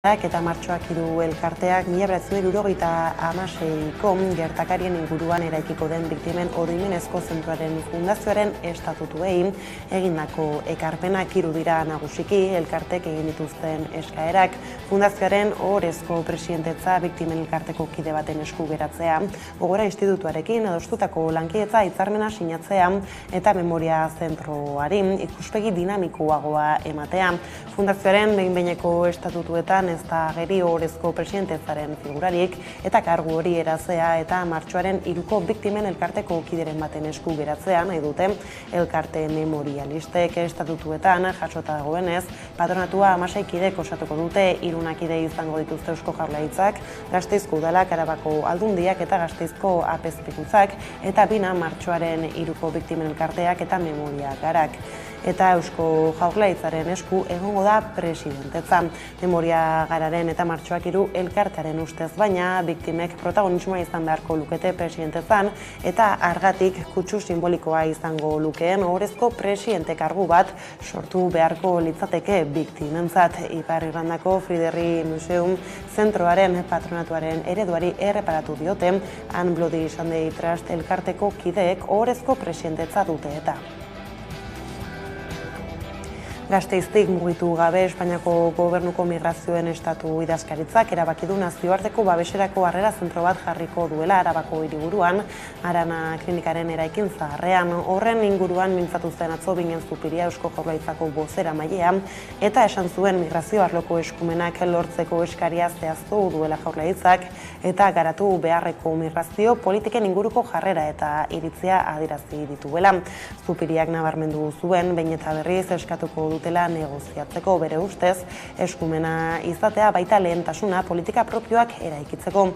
Eta martxoak 3 elkarteak 1976ko gertakarien inguruan eraikiko den biktimen oroimenezko zentroaren fundazioaren estatutuei egindako ekarpenak 3 dira nagusiki. Elkartek egin dituzten eskaerak fundazioaren ohorezko presidentetza biktimen elkarteko kide baten esku geratzea, Gogora Institutuarekin adostutako lankidetza hitzarmena sinatzea eta memoria zentroari ikuspegi dinamikoagoa ematea. Fundazioaren behin-behineko estatutuetan ez da ageri ohorezko presidentetzaren figurarik eta kargu hori erazea eta martxoaren 3ko biktimen elkarteko kideren baten esku geratzea nahi dute. Elkarte memorialistek estatutuetan jasota dagoenez, patronatua 16 kidek osatuko dute, 3 kide izango dituzte Eusko Jaurlaritzak, Gasteizko Udalak, Arabako Aldundiak eta Gasteizko Apezpikutzak eta 2 martxoaren 3ko biktimen elkarteak eta memoria garak. Eta Eusko Jaurlaritzaren esku egongo da presidentetza. Memoria gararen eta martxoak 3 elkartearen ustez baina, biktimek protagonismoa izan beharko lukete presidentetzan eta argatik kutsu simbolikoa izango lukeen ohorezko presidente kargu bat sortu beharko litzateke biktimentzat. Ipar Irlandako Friderri Museum zentroaren patronatuaren ereduari erreparatu diote, Han Bloody Sunday Trust elkarteko kideek ohorezko presidentetza dute eta. Gasteiztik mugitu gabe Espainiako Gobernuko Migrazioen Estatu idazkaritzak erabaki du nazioarteko babeserako harrera zentro bat jarriko duela Arabako hiriburuan, Arana klinikaren eraikin zaharrean. Horren inguruan mintzatu zen atzo Bingen Zupiria Eusko Jaurlaritzako bozeramailea eta esan zuen migrazio arloko eskumenak lortzeko eskaria zehaztu duela Jaurlaritzak eta garatu beharreko migrazio politiken inguruko jarrera eta iritzia adierazi dituela. Zupiriak nabarmendu zuen behin eta berriz eskatuko dutela negoziatzeko, bere ustez eskumena izatea baita lehentasuna politika propioak eraikitzeko.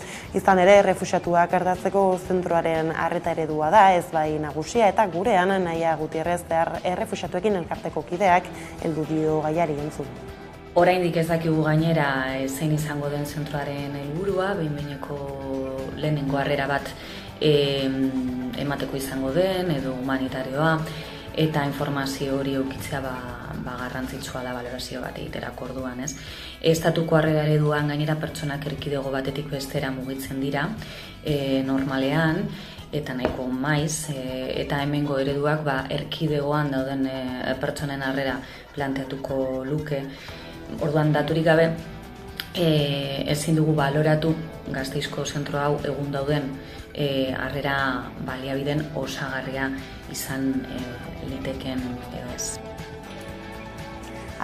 Izan ere, refuxiatuak artatzeko zentroaren arreta eredua da, ez bai nagusia eta gurean Naia Gutierrez errefuxiatuekin elkarteko kideak heldu dio gaiari entzun. Oraindik ez dakigu gainera zein izango den zentroaren helburua, behin-behineko lehenengo harrera bat emateko izango den edo humanitarioa, eta informazio hori eukitzea garrantzitsua da balorazio bat egiterako orduan, ez? Estatuko harrera ereduan gainera pertsonak erkidego batetik bestera mugitzen dira normalean, eta nahiko maiz, eta hemengo ereduak erkidegoan dauden pertsonen harrera planteatuko luke. Orduan daturik gabe ezin dugu baloratu Gasteizko zentro hau egun dauden harrera baliabideen osagarria izan liteken edo ez.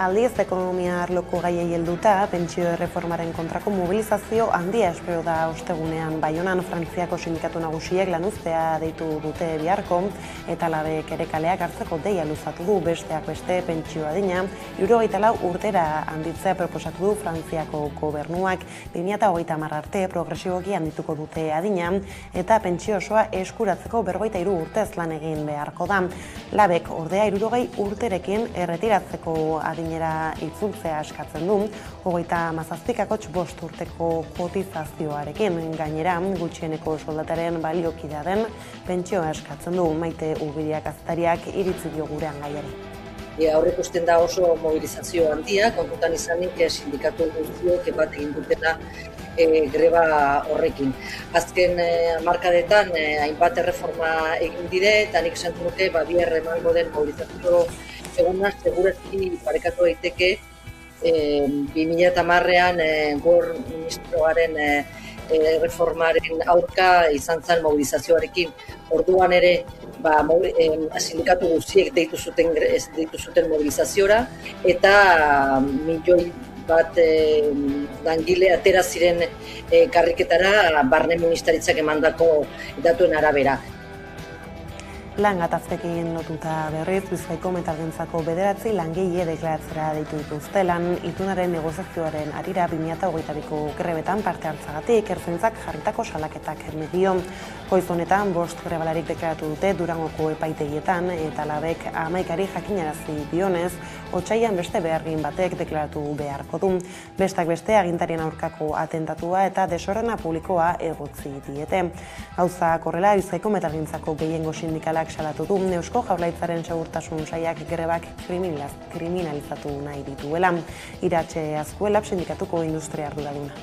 Aldiz, ekonomia arloko gaiei helduta, pentsio erreformaren kontrako mobilizazio handia espero da ostegunean Baionan. Frantziako sindikatu nagusiek lanuztea deitu dute biharko eta Labek ere kaleak hartzeko deia luzatu du. Besteak beste pentsio adina 74 urtera handitzea proposatu du Frantziako gobernuak. 2030 arte progresiboki handituko dute adina eta pentsio osoa eskuratzeko 43 urtez lan egin beharko da. Labek ordea 60 urterekin erretiratzeko adinera itzultzea eskatzen du, 37,5 urteko kotizazioarekin. Gainera, gutxieneko soldataren baliokidea den pentsioa eskatzen du. Maite Ubiriak kazetariak iritzi dio gurean gaiari. Aurreikusten da oso mobilizazio handia, kontutan izanik sindikatu guztiok bat egin dutela greba horrekin. Azken hamarkadetan hainbat erreforma egin dire eta nik esan nuke bihar emango den mobilizazio eguna segurazki parekatu daiteke 2010ean gor ministroaren reformaren aurka izan zen mobilizazioarekin. Orduan ere sindikatu guztiek deitu zuten mobilizaziora eta milioi bat langile atera ziren karriketara barne ministeritzak emandako datuen arabera. Lan gatazkekin lotuta berriz, Bizkaiko metalgintzako 9 langile deklaratzera deitu dituzte. Lan itunaren negoziazioaren harira 2022ko grebetan parte hartzagatik ertzaintzak jarritako salaketak medio. Goiz honetan 5 grebalarik deklaratu dute Durangoko epaitegietan eta Labek 11 jakinarazi dionez, otsailean beste behargin batek deklaratu beharko du. Bestak beste agintarien aurkako atentatua eta desordena publikoa egotzi diete. Gauza korrela, Bizkaiko metalgintzako gehiengo sindikalak salatu du Eusko Jaurlaritzaren segurtasun sailak grebak kriminalizatu nahi dituela. Iratxe Azkuelap sindikatuko industria arduraduna.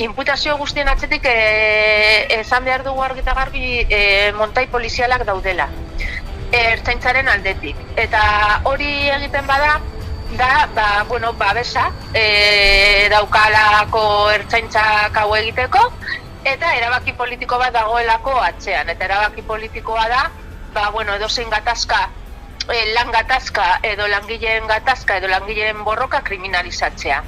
Inputazio guztien atzetik esan behar dugu argi eta garbi montai polizialak daudela, ertzaintzaren aldetik. Eta hori egiten bada, babesa daukalako ertzaintzak hau egiteko, eta erabaki politiko bat dagoelako atzean. Eta erabaki politikoa da, edozein gatazka, lan gatazka edo langileen gatazka edo langileen borroka kriminalizatzea.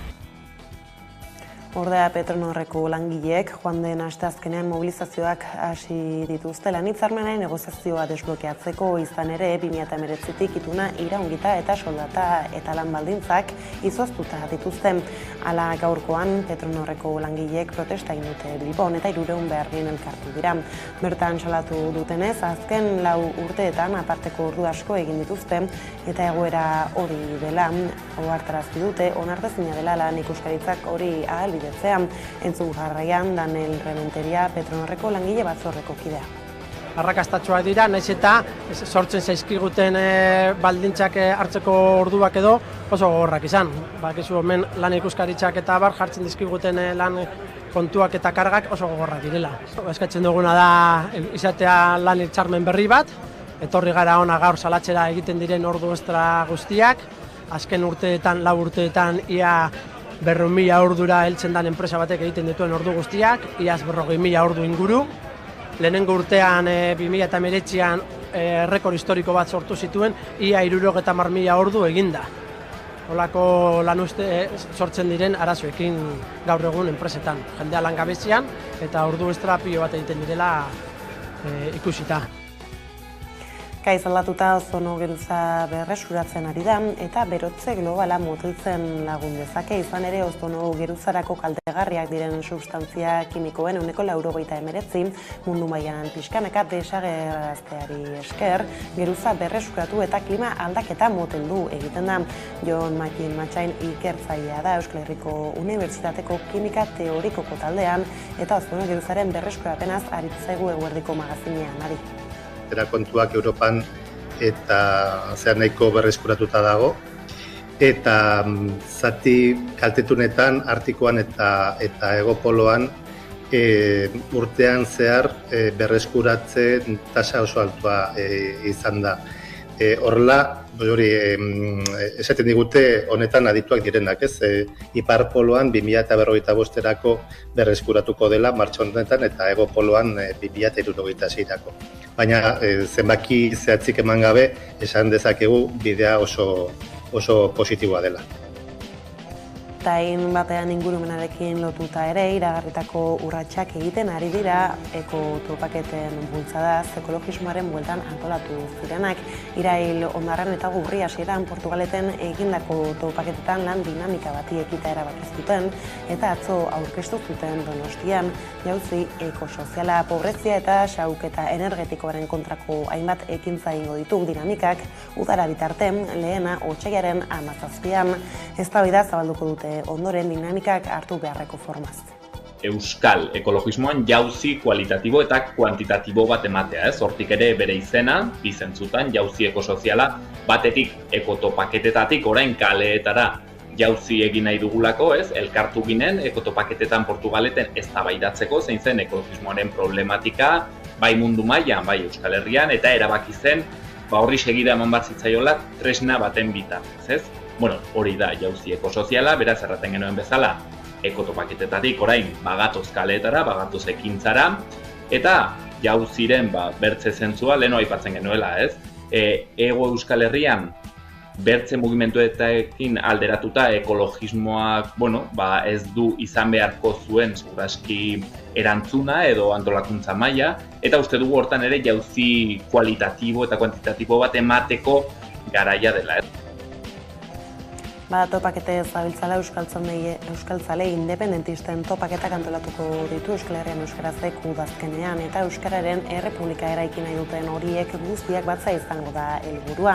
Ordea Petronorreko langileek joan den asteazkenean mobilizazioak hasi dituzte lan hitzarmenaren negoziazioa desblokeatzeko, izan ere 2019tik ituna iraungita eta soldata eta lan baldintzak izoztuta dituzte. Hala gaurkoan Petronorreko langileek protesta egin dute Bilbon eta 300 behargin elkartu dira. Bertan salatu dutenez, azken 4 urteetan aparteko ordu asko egin dituzte eta egoera hori dela ohartarazi dute, onartezina dela lan ikuskaritzak hori ahalbidetzea. Entzun jarraian Daniel Rementeria, Petronorreko langile batzorreko kidea. Arrakastatxoak dira, naiz eta sortzen zaizkiguten baldintzak hartzeko orduak edo oso gogorrak izan. Bakizu hemen lan ikuskaritzak eta bar jartzen dizkiguten lan kontuak eta kargak oso gogorrak direla. Eskatzen duguna da izatea lan hitzarmen berri bat, etorri gara hona gaur salatzera egiten diren ordu estra guztiak, azken urteetan, 4 urteetan ia 200.000 ordura heltzen den enpresa batek egiten dituen ordu guztiak, iaz 40.000 ordu inguru. Lehenengo urtean 2019an rekord historiko bat sortu zituen, ia 70.000 ordu eginda. Holako lan sortzen diren arazoekin gaur egun enpresetan. Jendea langabezian eta ordu estra pilo bat egiten direla ikusita. Gaiz aldatuta ozono geruza berreskuratzen ari da eta berotze globala moteltzen lagun dezake, izan ere ozono geruzarako kaltegarriak diren substantzia kimikoen 99% mundu mailan pixkanaka desagerrarazteari esker, geruza berreskuratu eta klima aldaketa moteldu egiten da. Jon Makin Matxain ikertzailea da Euskal Herriko Unibertsitateko kimika teorikoko taldean eta ozono geruzaren berreskurapenaz aritzaigu eguerdiko magazinean ari. Kontuak Europan eta nahiko berreskuratuta dago eta zati kaltetunetan Artikoan eta Hegopoloan urtean zehar berreskuratzen tasa oso altua izan da. Horrela, esaten digute honetan adituak direnak, ez? Iparpoloan 2045erako berreskuratuko dela martxa honetan eta Hegopoloan 2076erako. Baina zenbaki zehatzik eman gabe esan dezakegu bidea oso positiboa dela. Tain batean ingurumenarekin lotuta ere iragarritako urratsak egiten ari dira ekotopaketen bultzadaz ekologismoaren bueltan antolatu zirenak. Irail ondarran eta Gurri hasieran Portugaleten egindako topaketetan lan dinamika bati ekita erabaki zuten eta atzo aurkeztu zuten Donostian jauzi ekosoziala, pobrezia eta xahuketa energetikoaren kontrako hainbat ekintza egingo ditu dinamikak udara bitarten lehena otsailaren 17an. Eztabaida zabalduko dute ondoren dinamikak hartu beharreko formaz. Euskal ekologismoan jauzi kualitatibo eta kuantitatibo bat ematea, ez? Hortik ere bere izena, bi zentzutan, jauzi ekosoziala, batetik ekotopaketetatik orain kaleetara jauzi egin nahi dugulako, ez? Elkartu ginen ekotopaketetan Portugaleten eztabaidatzeko zein zen ekologismoaren problematika, bai mundu mailan, bai Euskal Herrian, eta erabaki zen horri segida eman bat zitzaiola tresna baten bitartez, ez? Hori da jauzi ekosoziala, beraz erraten genuen bezala, ekotopaketetatik orain bagatoz kaleetara, bagatoz ekintzara, eta jauziren bertze zentzua leheno aipatzen genuela, ez? Ego Euskal Herrian bertze mugimenduetekin alderatuta ekologismoak, ez du izan beharko zuen seguraski erantzuna edo antolakuntza maila, eta uste dugu hortan ere jauzi kualitatibo eta kuantitatibo bat emateko garaia dela, ez? Bada topakete zabiltzala euskaltzale independentisten topaketak antolatuko ditu Euskal Herrian euskarazek udazkenean eta Euskararen Errepublika eraiki nahi duten horiek guztiak batza izango da helburua.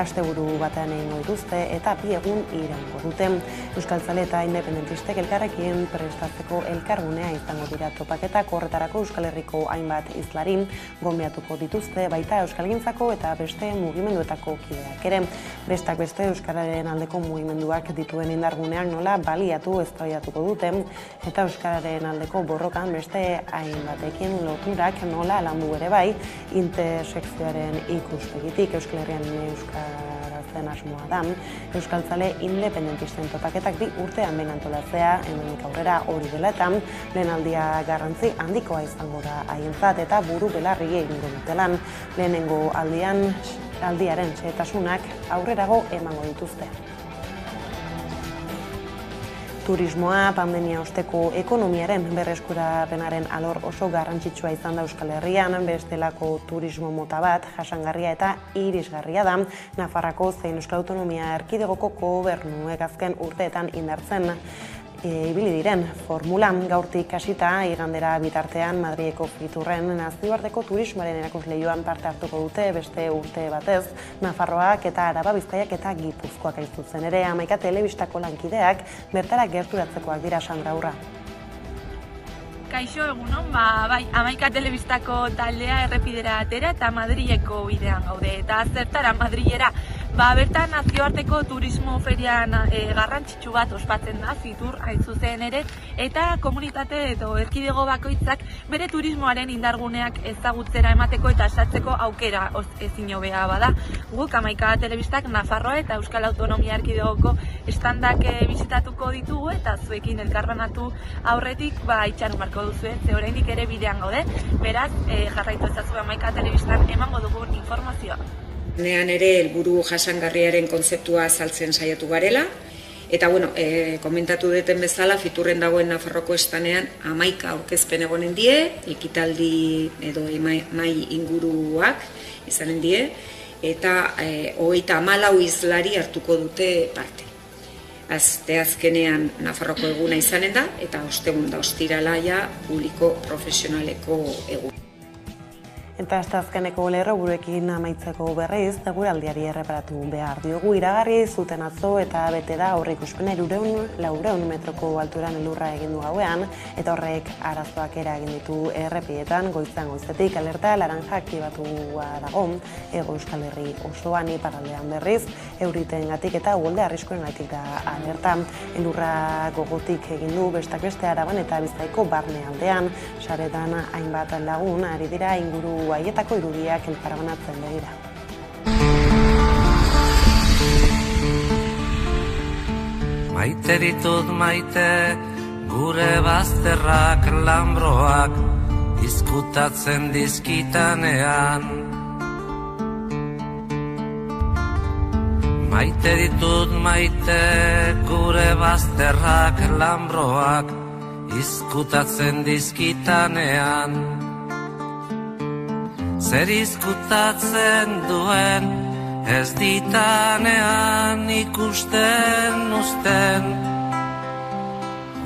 Asteburu batean egingo dituzte eta 2 egun iraungo dute. Euskaltzale eta independentistek elkarrekin prestatzeko elkargunea izango dira topaketak, horretarako Euskal Herriko hainbat hizlari gonbidatuko dituzte, baita euskalgintzako eta beste mugimenduetako kideak ere. Bestak beste Euskararen aldeko mugimenduak dituen indarguneak nola baliatu eztabaidatuko dute eta Euskararen aldeko borrokan beste hainbatekin loturak nola landu ere bai intersekzioaren ikuspegitik. Euskal Herrian euskaratzen asmoa da euskaltzale independentisten topaketak 2 urtean behin antolatzea, hemendik aurrera hori dela eta lehenaldia garrantzi handikoa izango da haientzat eta buru belarri egingo dutelan. Lehenengo aldiaren xehetasunak aurrerago emango dituzte. Turismoa pandemia osteko ekonomiaren berreskurapenaren alor oso garrantzitsua izan da Euskal Herrian, bestelako turismo mota bat jasangarria eta irisgarria da Nafarroako zein Euskal Autonomia Erkidegoko gobernuek azken urteetan indartzen ibili diren formula. Gaurtik hasita igandera bitartean Madrileko Fiturren nazioarteko turismoaren erakusleioan parte hartuko dute beste urte batez Nafarroak eta Araba, Bizkaiak eta Gipuzkoak hain zuzen ere. 11 telebistako lankideak bertara gerturatzekoak dira, Sandra Urra. Kaixo egunon, bai, 11 telebistako taldea errepidera atera eta Madrileko bidean gaude. Eta zertara Madrilera, bertan nazioarteko turismo ferian garrantzitsu bat ospatzen da, Fitur hain zuzen ere, eta komunitate edo erkidego bakoitzak bere turismoaren indarguneak ezagutzera emateko eta sartzeko aukera ezin hobea bada. Guk 11 telebistak Nafarroa eta Euskal Autonomia Erkidegoko estandak bisitatuko ditugu eta zuekin elkarbanatu aurretik itxaron barko duzu, ze oraindik ere bidean gaude, beraz jarraitu ezazu 11 telebistan emango dugun informazioa. Nean ere helburu jasangarriaren kontzeptua azaltzen saiatu garela, eta komentatu duten bezala Fiturren dagoen Nafarroko estanean 11 aurkezpen egonen die, ekitaldi edo mai inguruak izanen die, eta 34 hizlari hartuko dute parte. Azkenean Nafarroko eguna izanen da, eta ostegun da ostiralaia publiko profesionaleko egun. Eta azkeneko lerroburuekin amaitzeko berriz, guraldiari erreparatu behar diogu. Iragarri zuten atzo eta bete da aurreikuspena 400 metroko alturan elurra egin du gauean, eta horrek arazoak eragin ditu errepietan, goizetik alerta laranja aktibatua dago, Hego Euskal Herri osoan, iparraldean berriz, euritengatik eta uholde arriskuengatik da alerta. Elurra gogotik egin du bestak beste Araban eta Bizkaiko barne aldean, saretan hainbat lagun ari dira inguru haietako irudiak elkarbanatzen begira. Maite ditut maite, gure bazterrak lambroak izkutatzen dizkitanean. Maite ditut maite, gure bazterrak lambroak izkutatzen dizkitanean. Zer izkutatzen duen, ez ditanean ikusten uzten.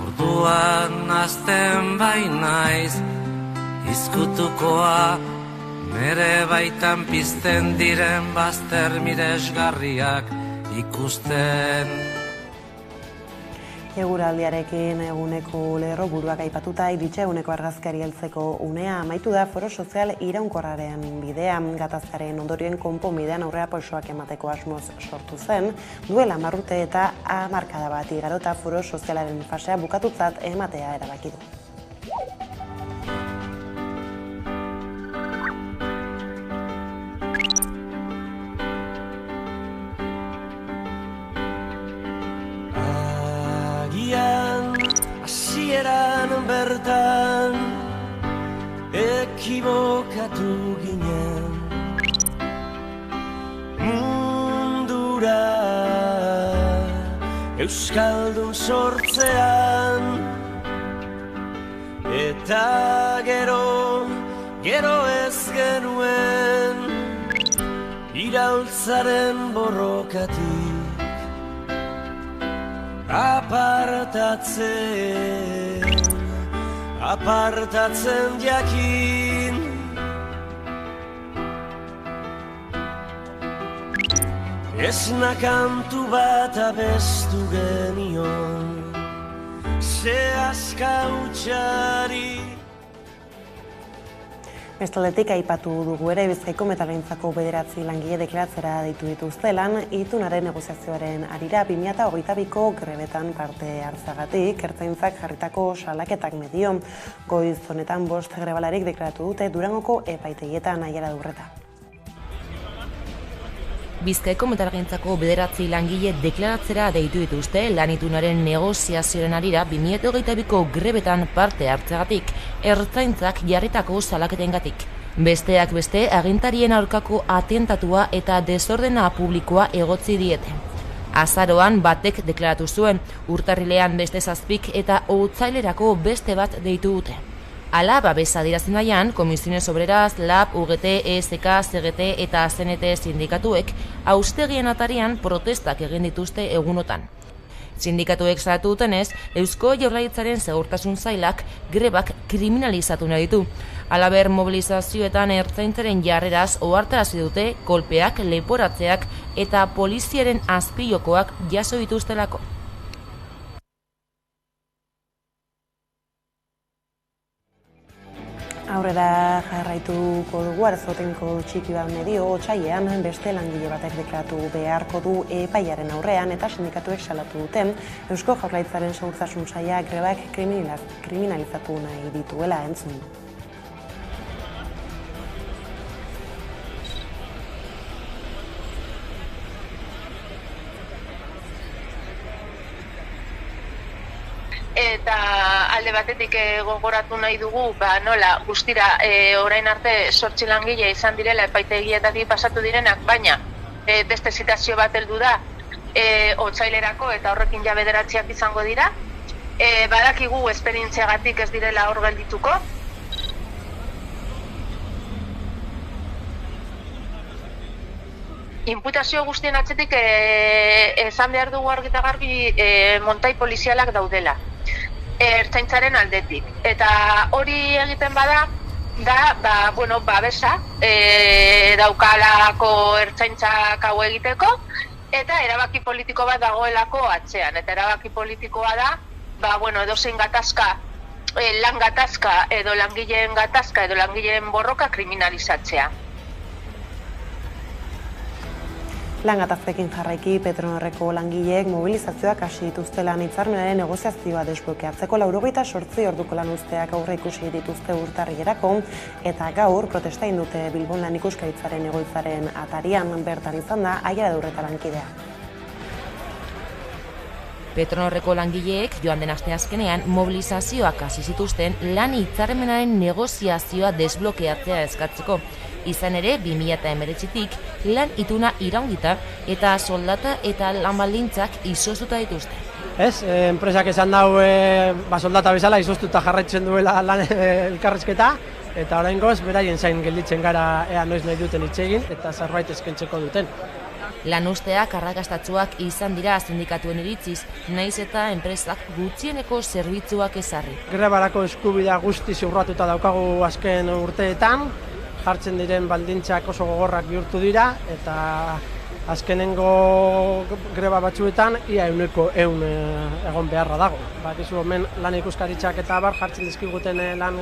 Orduan azten bainaiz, izkutukoa, nere baitan pizten diren bazter miresgarriak ikusten. Eguraldiarekin eguneko lerroburuak aipatuta iritsa eguneko argazkari heltzeko unea amaitu da foro sozial iraunkorraren bidea. Gatazkaren ondorioen konponbidean aurrerapausoak emateko asmoz sortu zen, duela 10 urte eta hamarkada bat igarota foro sozialaren fasea bukatutzat ematea erabaki du. Hasieran bertan ekibokatu ginen mundura euskaldun sortzean eta gero ez genuen iraultzaren borrokatik apartatzen jakin. Esna kantu bat abestu genion, zehazka utxari. Bestaldetik aipatu dugu ere Bizkaiko metalgintzako 9 langile deklaratzera deitu dituzte lan itunaren negoziazioaren harira 2022ko grebetan parte hartzagatik ertzaintzak jarritako salaketak medio. Goiz honetan 5 grebalarik deklaratu dute Durangoko epaitegietan Aiara Durreta. Bizkaiko metalgintzako 9 langile deklaratzera deitu dituzte lanitunaren negoziazioaren harira 2022ko grebetan parte hartzeagatik ertzaintzak jarritako salaketengatik. Besteak beste agintarien aurkako atentatua eta desordena publikoa egotzi diete. Azaroan batek deklaratu zuen, urtarrilean beste 7 eta otsailerako beste bat deitu dute. Hala, babesa adierazten nahian, Komisiones Obreras, LAB, UGT, ESK, CGT eta CNT sindikatuek auztegien atarian protestak egin dituzte egunotan. Sindikatuek salatu dutenez, Eusko Jaurlaritzaren Segurtasun Sailak grebak kriminalizatu nahi ditu. Halaber, mobilizazioetan ertzaintzaren jarreraz ohartarazi dute kolpeak, leporatzeak eta poliziaren azpijokoak jaso dituztelako. Aurrera jarraituko dugu Arzotenko txiki bat medio otsailean beste langile batek deklaratu beharko du epaiaren aurrean eta sindikatuek salatu duten Eusko Jaurlaritzaren Segurtasun Sailak grebak kriminalizatu nahi dituela entzun. Eta alde batetik gogoratu nahi dugu, nola guztira orain arte 8 langile izan direla epaitegietatik pasatu direnak, baina beste zitazio bat heldu da otsailerako eta horrekin ja 9 izango dira. Badakigu esperientziagatik ez direla hor geldituko. Inputazio guztien atzetik esan behar dugu argi eta garbi montai polizialak daudela. Ertzaintzaren aldetik. Eta hori egiten bada, babesa daukalako ertzaintzak hau egiteko, eta erabaki politiko bat dagoelako atzean. Eta erabaki politikoa da, edozein gatazka, lan gatazka edo langileen borroka kriminalizatzea. Lan gatazkekin jarraiki Petronorreko langileek mobilizazioak hasi dituzte lan hitzarmenaren negoziazioa desblokeatzeko 98 orduko lan uzteak aurre ikusi dituzte urtarrilerako eta gaur protesta egin dute Bilbon lan ikuskaritzaren egoitzaren atarian bertan izan da Aiara Durreta lankidea. Petronorreko langileek joan den asteazkenean mobilizazioak hasi zituzten lan hitzarmenaren negoziazioa desblokeatzea eskatzeko. Izan ere, 2019tik lan ituna iraungita eta soldata eta lan baldintzak izoztuta dituzte. Enpresak esan dau soldata bezala izoztuta jarraitzen duela lan elkarrizketa eta oraingoz beraien zain gelditzen gara ea noiz nahi duten hitz egin eta zerbait eskaintzeko duten. Lan usteak arrakastatsuak izan dira sindikatuen iritziz, naiz eta enpresak gutxieneko zerbitzuak ezarri. Grebarako eskubidea guztiz urratuta daukagu azken urteetan, jartzen diren baldintzak oso gogorrak bihurtu dira eta azkenengo greba batzuetan ia 100% egon beharra dago. Bakizu hemen lan ikuskaritzak eta abar jartzen dizkiguten lan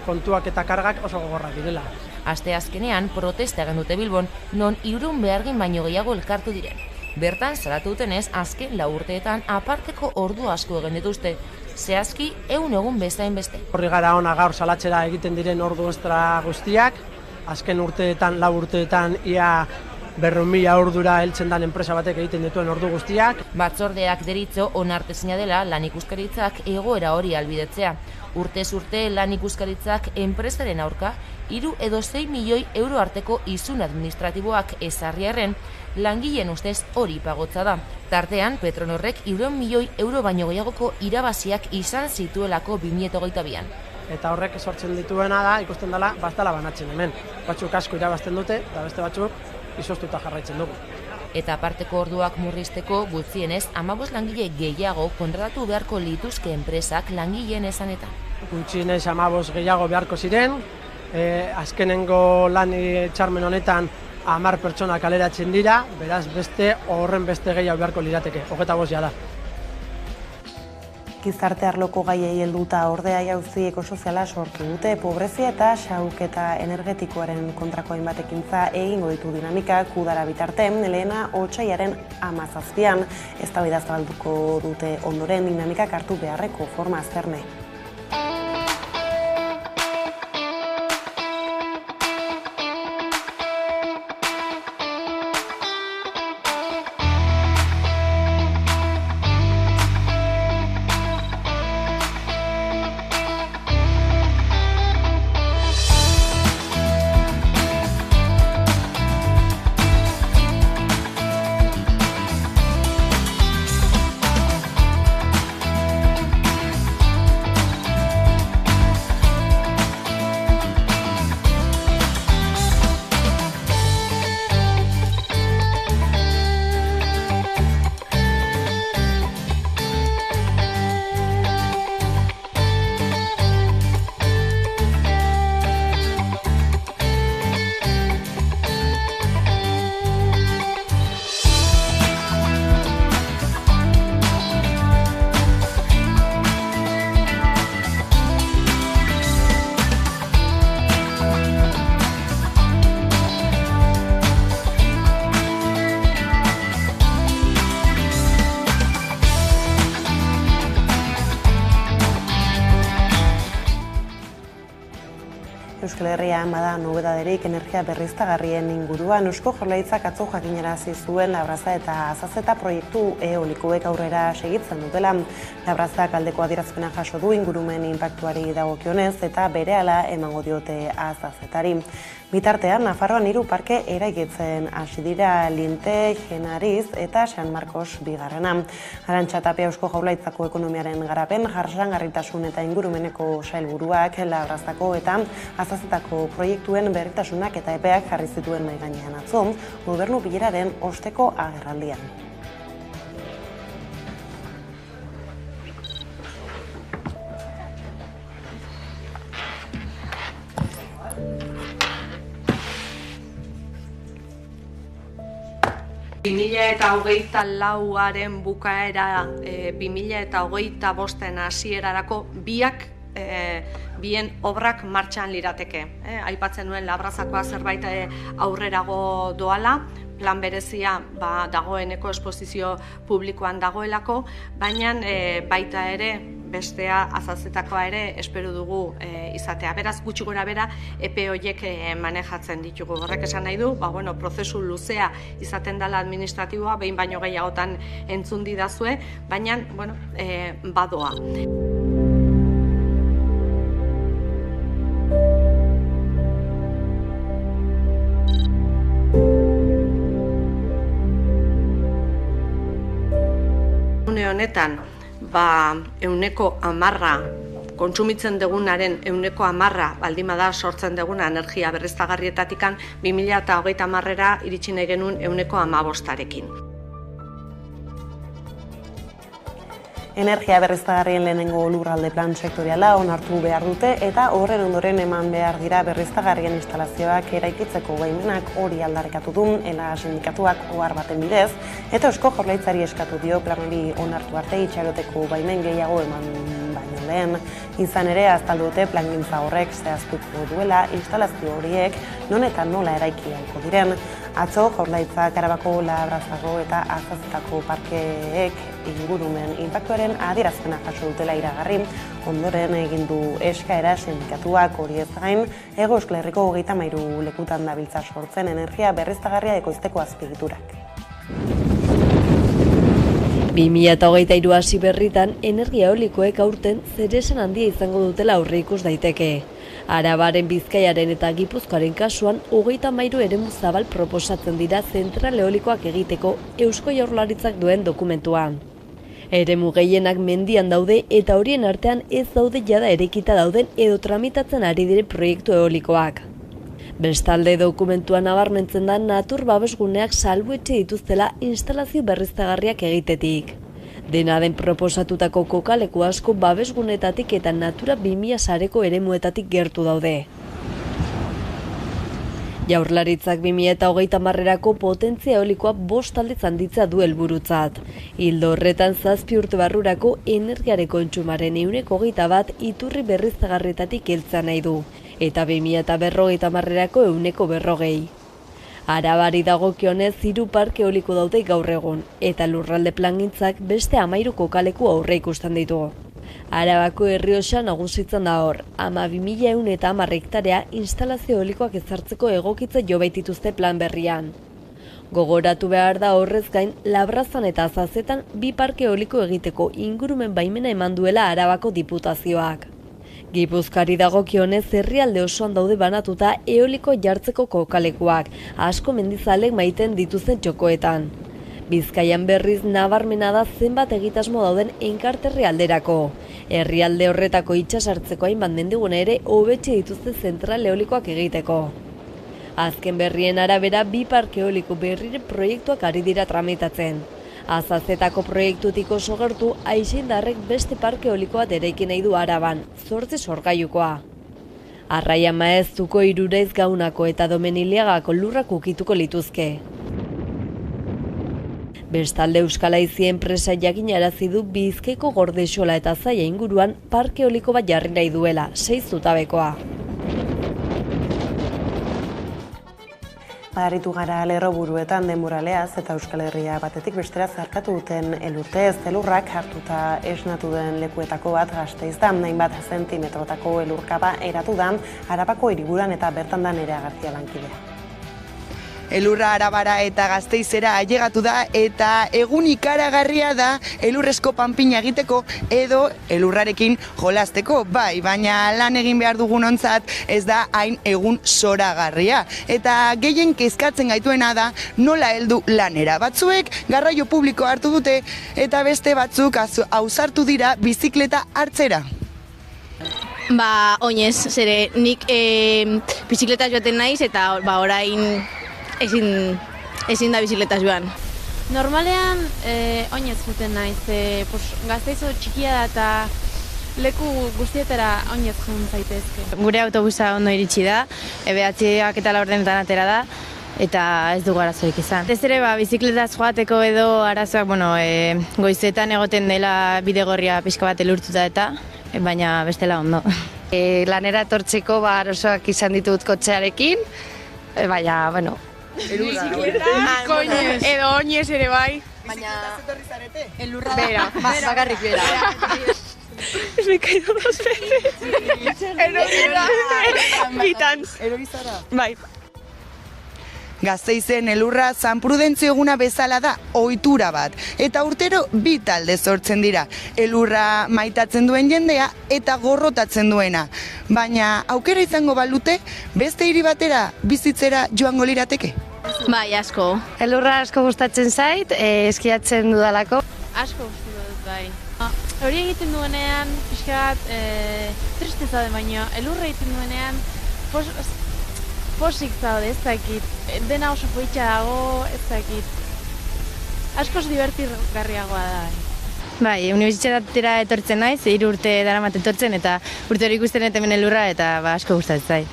kontuak eta kargak oso gogorrak direla. Asteazkenean protesta egin dute Bilbon, non 300 behargin baino gehiago elkartu diren. Bertan salatu dutenez, azken 4 urteetan aparteko ordu asko egin dituzte, zehazki 100 egun bezain beste. Horri gara ona gaur salatzera egiten diren ordu estra guztiak, azken urteetan, 4 urteetan ia 200.000 ordura heltzen dan enpresa batek egiten dituen ordu guztiak. Batzordeak deritzo onartezina dela lan ikuskaritzak egoera hori albidetzea. Urtez urte lan ikuskaritzak enpresaren aurka 3 edo 6 milioi euro arteko izun administratiboak ezarriarren, langileen ustez hori pagotza da. Tartean, Petronorrek 300 milioi euro baino gehiagoko irabaziak izan zituelako 2022an. Eta horrek sortzen dituena da, ikusten dela, bastala banatzen hemen. Batzuk asko irabazten dute, eta beste batzuk izoztuta jarraitzen dugu. eta aparteko orduak murrizteko gutxienez 15 langile gehiago kontratatu beharko lituzke enpresak langileen esanetan. Gutxienez 15 gehiago beharko ziren, azkenengo lan hitzarmen honetan 10 pertsona kaleratzen dira, beraz horren beste gehiago beharko lirateke, 25 jada. Gizarte arloko gaiei helduta ordea jauzi ekosoziala sortu dute, pobrezia eta xahuketa energetikoaren kontrako hainbat ekintza egingo ditu dinamikak udara bitarte, lehena otsailaren 17an eztabaida zabalduko dute ondoren dinamikak hartu beharreko forma azterne. Euskal Herrian bada nobedaderik energia berriztagarrien inguruan. Eusko Jaurlaritzak atzo jakinarazi zuen Labraza eta Azazeta proiektu eolikoek aurrera segitzen dutela. Labrazak aldeko adierazpena jaso du ingurumen inpaktuari dagokionez eta berehala emango diote Azazetari. Bitartean, Nafarroan 3 parke eraikitzen hasi dira, Linte, Genariz eta San Marcos bigarrena. Arantxa Tapia Eusko Jaurlaritzako ekonomiaren garapen, jasangarritasun eta ingurumeneko sailburuak Labrazako eta Azazetako proiektuen berritasunak eta epeak jarri zituen mahai gainean atzo, gobernu bileraren osteko agerraldian. Eta 2024aren bukaera, 2025 hasierarako bien obrak martxan lirateke. Aipatzen nuen Labrazakoa zerbait aurrerago doala, plan berezia dagoeneko esposizio publikoan dagoelako, baina baita ere bestea Azazetakoa ere espero dugu izatea. Beraz, gutxi gora bera epe horiek manejatzen ditugu. Horrek esan nahi du, prozesu luzea izaten dela administratiboa, behin baino gehiagotan entzun didazue, baina badoa. Honetan, 10% kontsumitzen dugunaren 10% baldin bada sortzen duguna energia berriztagarrietatikan 2030era iritsi nahi genuen 15%. Energia berriztagarrien lehenengo lurralde plan sektoriala onartu behar dute eta horren ondoren eman behar dira berriztagarrien instalazioak eraikitzeko baimenak hori aldarrikatu du ELA sindikatuak ohar baten bidez eta Eusko Jaurlaritzari eskatu dio plan hori onartu arte itxaroteko baimen gehiago eman baino lehen. Izan ere, azaldu dute plangintza horrek zehaztuko duela instalazio horiek non eta nola eraiki ahalko diren. Atzo, Jaurlaritzak Arabako, Labrazago eta Azazetako parkeek ingurumen inpaktuaren adierazpena jaso dutela iragarri, ondoren egin du eskaera sindikatuak hori ez gain, Hego Euskal Herriko 33 lekutan dabiltza sortzen energia berriztagarria ekoizteko azpiegiturak. 2023 hasi berritan energia eolikoek aurten zeresan handia izango dutela aurreikus daiteke. Arabaren, Bizkaiaren eta Gipuzkoaren kasuan 33 eremu zabal proposatzen dira zentral eolikoak egiteko Eusko Jaurlaritzak duen dokumentuan. Eremu gehienak mendian daude eta horien artean ez daude jada erekita dauden edo tramitatzen ari diren proiektu eolikoak. Bestalde dokumentuan nabarmentzen da natur babesguneak salbuetxe dituztela instalazio berriztagarriak egitetik. Dena den proposatutako kokaleku asko babesgunetatik eta Natura 2000 sareko eremuetatik gertu daude. Jaurlaritzak 2030erako potentzia eolikoa 5 aldiz handitzea du helburutzat. Ildo horretan 7 urte barrurako energiaren kontsumaren 21% iturri berriztagarrietatik heltzea nahi du, eta 2030erako 140%. Arabari dagokionez 3 parke eoliko daude gaur egun, eta lurralde plangintzak beste 13 kokaleku aurreikusten ditu. Arabako Errioxa nagusitzen da hor, 12.110 hektarea instalazio eolikoak ezartzeko egokitze jo baitituzte plan berrian. Gogoratu behar da horrez gain, Labrazan eta Azazetan 2 parke eoliko egiteko ingurumen baimena eman duela Arabako diputazioak. Gipuzkoari dagokionez herrialde osoan daude banatuta eoliko jartzeko kokalekuak, asko mendizalek maiten dituzten txokoetan. Bizkaian berriz nabarmena da zenbat egitasmo dauden enkarterri alderako. Herrialde horretako itsasartzeko hainbat mendigune ere hobetxe dituzte zentral eolikoak egiteko. Azken berrien arabera 2 parke eoliko berrire proiektuak ari dira tramitatzen. Azazetako proiektutik oso gertu Aixindarrek beste parke eoliko bat eraiki nahi du Araban, 8 sorgailukoa. Arraia Maeztuko, Iruraiz Gaunako eta Domeniliagako lurrak ukituko lituzke. Bestalde Euskal Haizi enpresa jakinarazi du Bizkaiko Gordexola eta Zaia inguruan parke eoliko bat jarri nahi duela, 6 zutabekoa. Badaritu gara lerroburuetan denboraleaz eta Euskal Herria batetik bestera zarkatu duten elurtez, elurrak hartuta esnatu den lekuetako bat Gasteiz da, hainbat zentimetrotako elurkaba eratu da Arabako hiriburuan eta bertan da Nerea García lankidea. Elurra Arabara eta Gasteizera ailegatu da eta egun ikaragarria da elurrezko panpina egiteko edo elurrarekin jolasteko, bai, baina lan egin behar dugunontzat ez da hain egun zoragarria. Eta gehien kezkatzen gaituena da nola heldu lanera. Batzuek garraio publiko hartu dute eta beste batzuk ausartu dira bizikleta hartzera. Oinez, zere nik bizikleta joaten naiz eta orain ezin da bizikletaz joan. Normalean oinez joaten naiz, Gasteiz txikia da eta leku guztietara oinez joan zaitezke. Gure autobusa ondo iritsi da, 9:00 eta 4:00 atera da, eta ez dugu arazoik izan. Ez ere, bizikletaz joateko edo arazoak, goizetan egoten dela bidegorria pixka bat elurtuta eta, baina bestela ondo. Lanera etortzeko arazoak izan ditut kotxearekin, baina, edo oinez ere bai. Baina... ¿Zetorri zarete? Elurra da. Bakarrik bera. Ez me caído 2 veces. Erorizara. Bai. Gasteizen elurra San Prudentzio eguna bezala da, ohitura bat. Eta urtero 2 talde sortzen dira. Elurra maitatzen duen jendea eta gorrotatzen duena. Baina aukera izango balute, beste hiri batera bizitzera joango lirateke? Bai, asko. Elurra asko gustatzen zait, eskiatzen dudalako. Asko gustatu dut, bai. Hori egiten duenean, pixka bat, tristeza da baina, elurra egiten duenean, posik zaude, ez dakit, dena oso poitxa dago, ez dakit. Askoz divertirgarriagoa da. Bai, unibertsitatera etortzen naiz, 3 urte daramat etortzen eta urte hori ikusten eta hemen elurra eta asko gustatzen zait.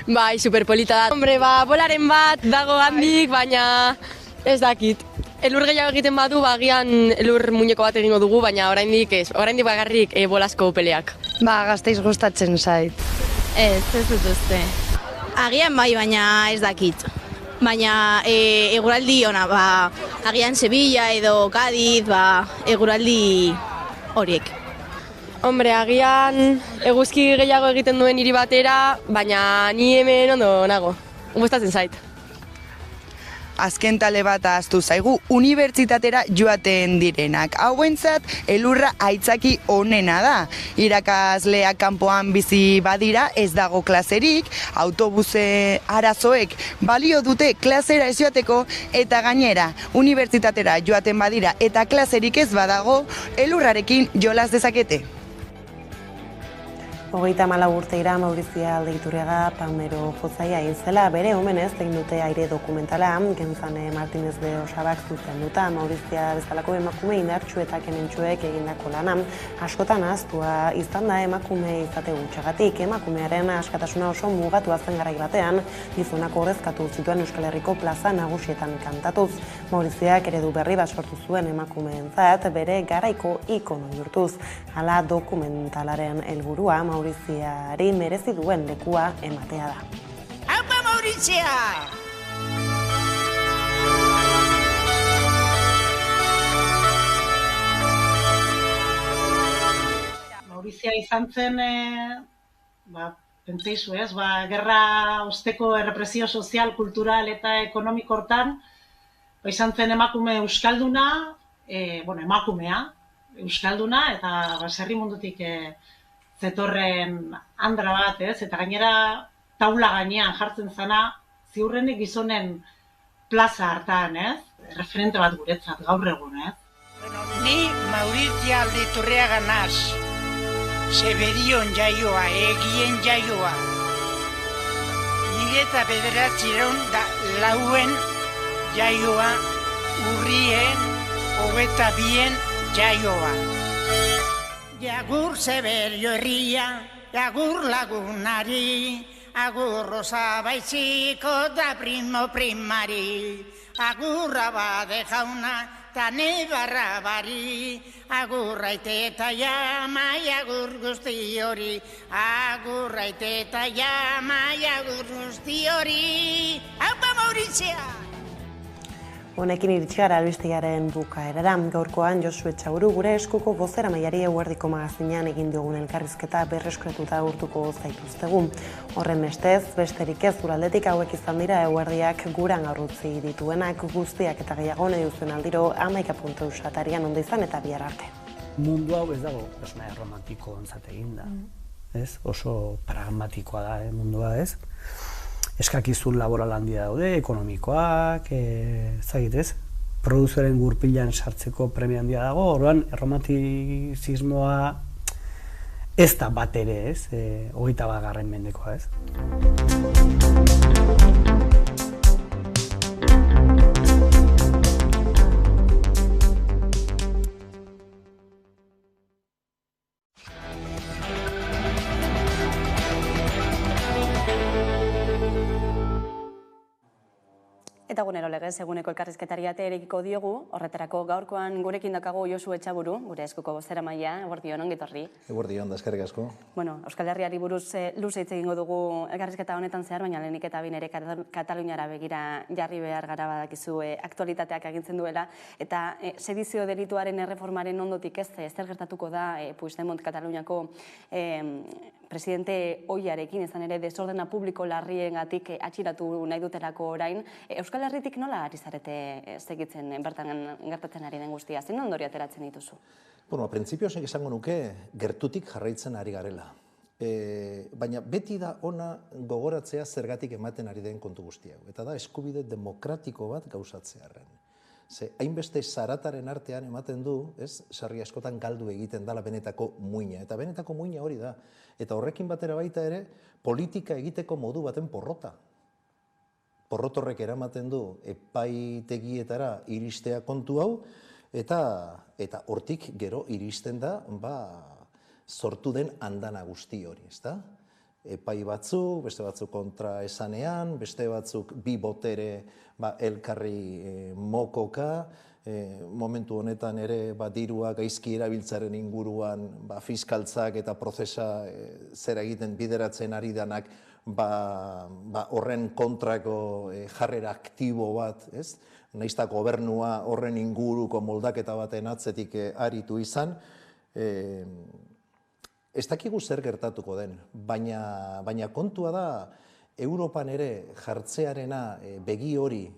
Bai, superpolita da. Hombre, bolaren bat dago handik, baina ez dakit. Elur gehiago egiten badu, agian elur muñeko bat egingo dugu, baina oraindik ez. Oraindik bakarrik bolasko peleak. Gasteiz gustatzen zait. Ez dut uste. Agian bai, baina ez dakit. Baina eguraldi ona, agian Sevilla edo Cádiz, eguraldi horiek. Hombre, agian eguzki gehiago egiten duen hiri batera, baina ni hemen ondo nago. Gustatzen zait. Azken tale bat ahaztu zaigu, unibertsitatera joaten direnak. Hauentzat elurra aitzaki onena da. Irakasleak kanpoan bizi badira ez dago klaserik, autobuse arazoek balio dute klasera ez joateko eta gainera unibertsitatera joaten badira eta klaserik ez badago, elurrarekin jolas dezakete. 34 urte ira Maurizia Aldeiturriaga Palmero jozaia zela, bere omenez egin dute aire dokumentala, Genzane Martinez de Osabak zuzenduta, Maurizia bezalako emakume indartsu eta kementsuek egindako lana. Askotan ahaztua izan da emakume izate gutxagatik, emakumearen askatasuna oso mugatua zen garai batean, gizonak ordezkatu zituen Euskal Herriko plaza nagusietan kantatuz. Mauriziak eredu berri bat sortu zuen emakumeentzat, bere garaiko ikono bihurtuz. Hala dokumentalaren helburua Mauriziari merezi duen lekua ematea da. Aupa Maurizia! Maurizia izan zen, pentseizu ez, gerra osteko errepresio sozial, kultural eta ekonomiko hortan, izan zen emakume euskalduna, emakumea euskalduna, eta herri mundutik zetorren andra bat, ez? Eta gainera taula gainean jartzen zana, ziurrenik gizonen plaza hartan, ez? Referente bat guretzat, gaur egun, ez? Ni Maurizia Aldeiturriaga naz, Zeberion jaioa, egien jaioa. Nire eta 904 jaioa, urrien, 22 jaioa. Jagur Zeberio herria, jagur lagunari, agur Rosa Baiziko da primo primari, agur Abade jauna, ta nebarra bari, agur Aite eta Jamai, agur guzti hori, agur Aite eta Jamai, agur guzti hori. Aupa Maurizia! Honekin iritsi gara albistegiaren bukaerara. Gaurkoan Josu Etxaburu gure eskuko bozeramaileari eguerdiko magazinean egin diogun elkarrizketa berreskuratuta urtuko zaituztegu. Horren bestez, besterik ez uraldetik hauek izan dira eguerdiak guran gaurrutzi dituenak guztiak eta gehiago nahi duzuen aldiro 11.eus atarian ondo izan eta bihar arte. Mundu hau ez dago personaia romantiko ontzat egin da. Oso pragmatikoa da mundua, ez? Eskakizun laboral handia daude, ekonomikoak, ez? Produzioaren gurpilan sartzeko premia handia dago, orduan erromantizismoa ez da bat ere, ez? 21. mendekoa, ez? Eta gunero legez, eguneko elkarrizketari ate erekiko diogu, horretarako gaurkoan gurekin dakago Josu Etxaburu, gure eskuko bozeramailea, eguerdion, ongi etorri. Eguerdion, da eskerrik asko. Euskal Herriari buruz luze hitz egingo dugu elkarrizketa honetan zehar, baina lehenik eta behin ere Kataluniara begira jarri behar gara badakizu aktualitateak agintzen duela, eta sedizio delituaren erreformaren ondotik ez, zer gertatuko da Puigdemont Kataluniako presidente ohiarekin, izan ere desordena publiko larriengatik atxilatu nahi dutelako orain. Euskal Herritik nola ari zarete segitzen bertan gertatzen ari den guztia? Zein ondorio ateratzen dituzu? Printzipioz esango nuke gertutik jarraitzen ari garela. Baina beti da ona gogoratzea zergatik ematen ari den kontu guztia. Eta da eskubide demokratiko bat gauzatzearren. Hainbeste zarataren artean ematen du, sarri askotan galdu egiten dala benetako muina. Eta benetako muina hori da. Eta horrekin batera baita ere, politika egiteko modu baten porrota. Porrot horrek eramaten du epaitegietara iristea kontu hau, eta hortik gero iristen da sortu den andana guzti hori, ezta? Epai batzuk, beste batzuk kontra esanean, beste batzuk bi botere elkarri mokoka, momentu honetan ere dirua gaizki erabiltzaren inguruan fiskaltzak eta prozesa zera egiten bideratzen ari danak horren kontrako jarrera aktibo bat, ez? Naizta gobernua horren inguruko moldaketa baten atzetik aritu izan, ez dakigu zer gertatuko den, baina kontua da Europan ere jartzearena begi hori,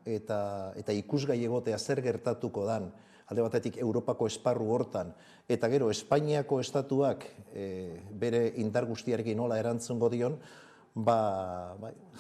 eta ikusgai egotea zer gertatuko dan, alde batetik Europako esparru hortan, eta gero Espainiako estatuak bere indar guztiarekin nola erantzungo dion,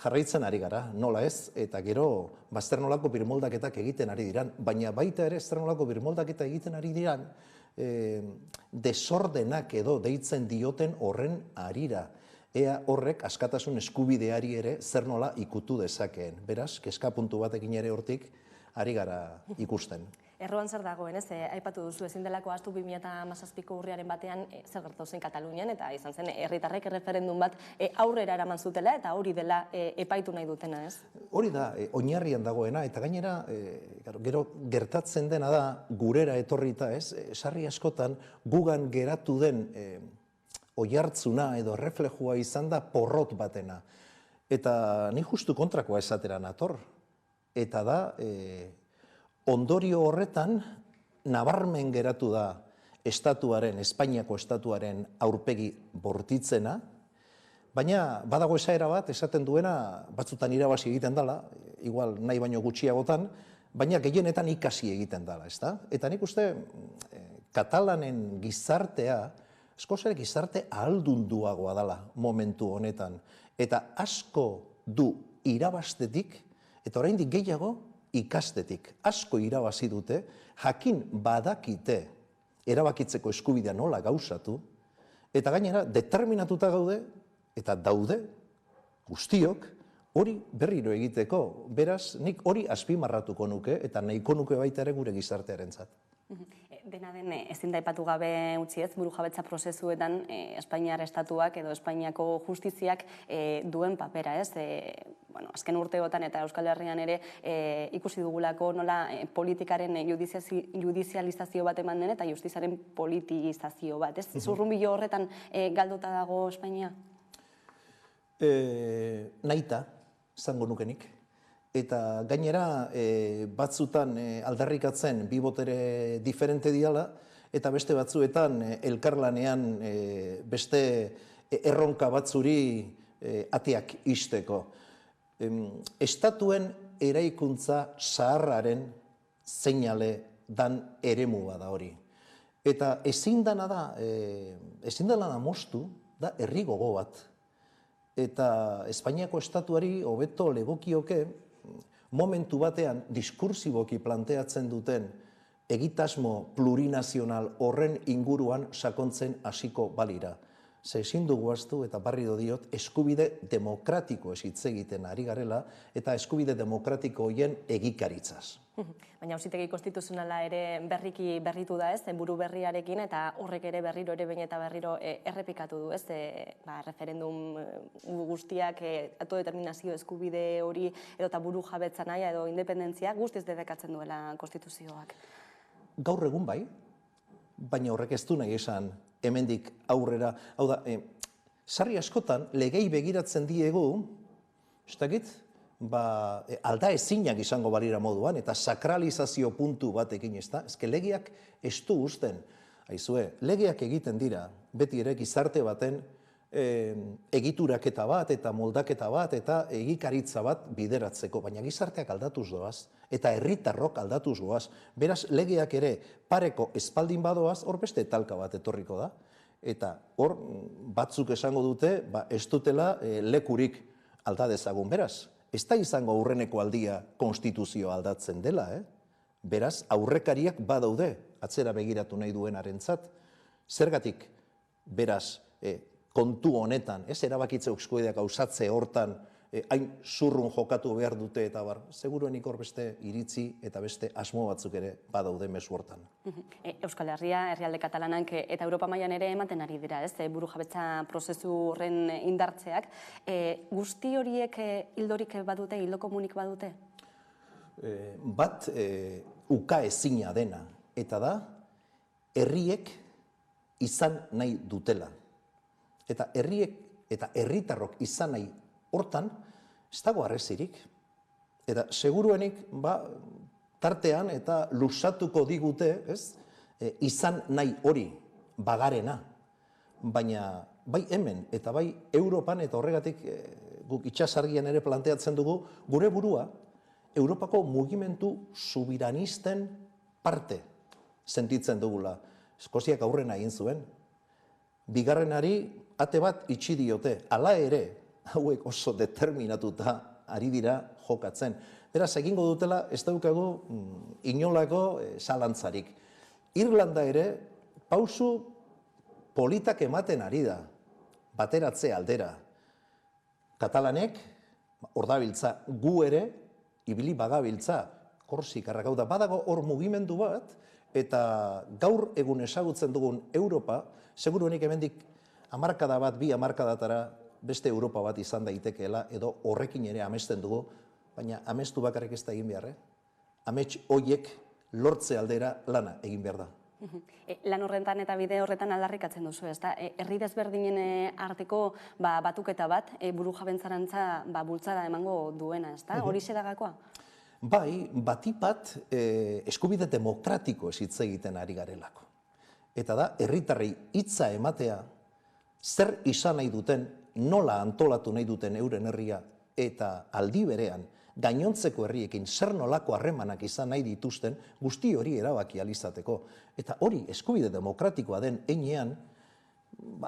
jarraitzen ari gara, nola ez, eta gero zer nolako birmoldaketak egiten ari diran, baina baita ere zer nolako birmoldaketak egiten ari diran, desordenak edo deitzen dioten horren harira. Ea horrek askatasun eskubideari ere zer nola ikutu dezakeen. Beraz, kezkapuntu batekin ere hortik ari gara ikusten. Erroan zer dagoen, ez? Aipatu duzu ezin delako ahaztu 2017ko urriaren batean zer gertatu zen Katalunian eta izan zen herritarrek erreferendum bat aurrera eraman zutela eta hori dela epaitu nahi dutena, ez? Hori da, oinarrian dagoena eta gainera gero gertatzen dena da gurera etorrita, ez? Sarri askotan gugan geratu den oihartzuna edo erreflejua izan da porrot batena. Eta ni justu kontrakoa esatera nator. Eta da, ondorio horretan, nabarmen geratu da estatuaren, Espainiako estatuaren aurpegi bortitzena, baina badago esaera bat, esaten duena, batzutan irabazi egiten dela, igual nahi baino gutxiagotan, baina gehienetan ikasi egiten dela, ezta? Eta nik uste, katalanen gizartea, askoz ere gizarte ahaldunduagoa dela momentu honetan, eta asko du irabaztetik, eta oraindik gehiago, ikastetik. Asko irabazi dute, jakin badakite erabakitzeko eskubidea nola gauzatu, eta gainera determinatuta gaude, eta daude, guztiok, hori berriro egiteko. Beraz, nik hori azpimarratuko nuke, eta nahiko nuke baita ere gure gizartearentzat. Dena den, ezin da aipatu gabe utzi ez, burujabetza prozesuetan Espainiar estatuak edo Espainiako justiziak duen papera, ez? Azken urteotan eta Euskal Herrian ere ikusi dugulako nola politikaren judizializazio bat eman den eta justiziaren politizazio bat, ez? Zurrunbilo horretan galduta dago Espainia? Nahita, zango nukenik. Eta gainera batzutan aldarrikatzen bi botere diferente diala, eta beste batzuetan elkarlanean beste erronka batzuri ateak ixteko. Estatuen eraikuntza zaharraren seinale dan eremua da hori. Eta ezin dena da moztu, da herri gogo bat. Eta Espainiako estatuari hobeto legokioke momentu batean diskursiboki planteatzen duten egitasmo plurinazional horren inguruan sakontzen hasiko balira. Ze ezin dugu ahaztu eta berriro diot eskubide demokratiko hitz egiten ari garela eta eskubide demokratiko horien egikaritzaz. Baina auzitegi konstituzionala ere berriki berritu da, ez, buru berriarekin eta horrek ere berriro ere behin eta berriro errepikatu du, ez, referendum guztiak autodeterminazio eskubide hori edo eta buru jabetza nahi edo independentzia guztiz debekatzen duela konstituzioak. Gaur egun bai, baina horrek ez du nahi esan hemendik aurrera, hau da, sarri askotan legei begiratzen diegu, ez dakit, alda ezinak izango balira moduan, eta sakralizazio puntu batekin ez da, ezke legeak ez du usten, aizue, legeak egiten dira, beti ere gizarte baten egituraketa bat, eta moldaketa bat, eta egikaritza bat bideratzeko, baina gizarteak aldatuz doaz, eta herritarrok aldatuz goaz, beraz legeak ere pareko espaldin badoaz, hor beste talka bat etorriko da, eta hor batzuk esango dute, ez dutela lekurik alda dezagun, beraz, ez da izango aurreneko aldia konstituzioa aldatzen dela, beraz, aurrekariak badaude, atzera begiratu nahi duenarentzat, zergatik, beraz, kontu honetan, ez erabakitze eskubideak gauzatze hortan, hain zurrun jokatu behar dute eta bar, seguruenik hor beste iritzi eta beste asmo batzuk ere badaude mezu hortan. Euskal Herria, herrialde katalanak eta Europa mailan ere ematen ari dira, ez, burujabetza prozesu horren indartzeak. Guzti horiek hildorik badute, hildo komunik badute? Bat uka ezina dena, eta da, herriek izan nahi dutela. Eta herriek eta herritarrok izan nahi hortan, ez dago arrezirik. Eta seguruenik, tartean eta luzatuko digute, izan nahi hori bagarena. Baina bai hemen eta bai Europan, eta horregatik guk itxasargian ere planteatzen dugu, gure burua, Europako mugimendu subiranisten parte sentitzen dugula. Eskoziak aurrena egin zuen. Bigarrenari ate bat itxi diote, hala ere, hauek oso determinatuta ari dira jokatzen. Beraz, egingo dutela, ez daukagu inolako zalantzarik. Irlanda ere pausu politak ematen ari da, bateratze aldera. Katalanek, hor dabiltza, gu ere, ibili bagabiltza, Korsikarrak, hau da, badago hor mugimendu bat, eta gaur egun ezagutzen dugun Europa, seguruenik hemendik hamarkada bat, 2 hamarkadatara beste Europa bat izan daitekeela, edo horrekin ere amesten dugu, baina amestu bakarrik ez da egin behar, amets hoiek lortze aldera lana egin behar da. Lan horretan eta bide horretan aldarrikatzen duzu, ezta? Herri desberdinen arteko batuketa bat, buru jabentzarantza bultzada emango duena, ezta? Hori sedagakoa? Bai, batipat eskubide demokratiko ez hitz egiten ari garelako. Eta da, herritarrei hitza ematea, zer izan nahi duten, nola antolatu nahi duten euren herria, eta aldi berean, gainontzeko herriekin zer nolako harremanak izan nahi dituzten, guzti hori erabaki alizateko. Eta hori eskubide demokratikoa den heinean,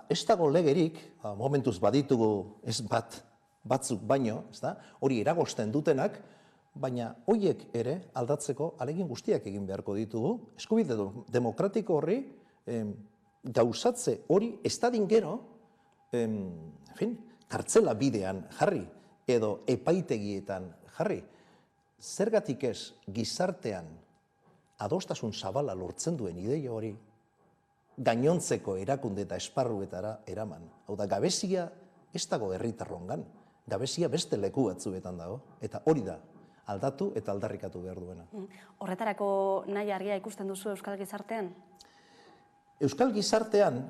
ez dago legerik, momentuz baditugu ez batzuk baino, hori eragosten dutenak, baina horiek ere aldatzeko alegin guztiak egin beharko ditugu, eskubide demokratiko horri gauzatze hori ez dadin gero, kartzela bidean jarri, edo epaitegietan jarri. Zergatik ez gizartean adostasun zabala lortzen duen ideia hori gainontzeko erakunde eta esparruetara eraman. Hau da, gabezia ez dago herritarrongan, gabezia beste leku batzuetan dago, eta hori da aldatu eta aldarrikatu behar duena. Horretarako nahi argia ikusten duzu Euskal Gizartean? Euskal Gizartean,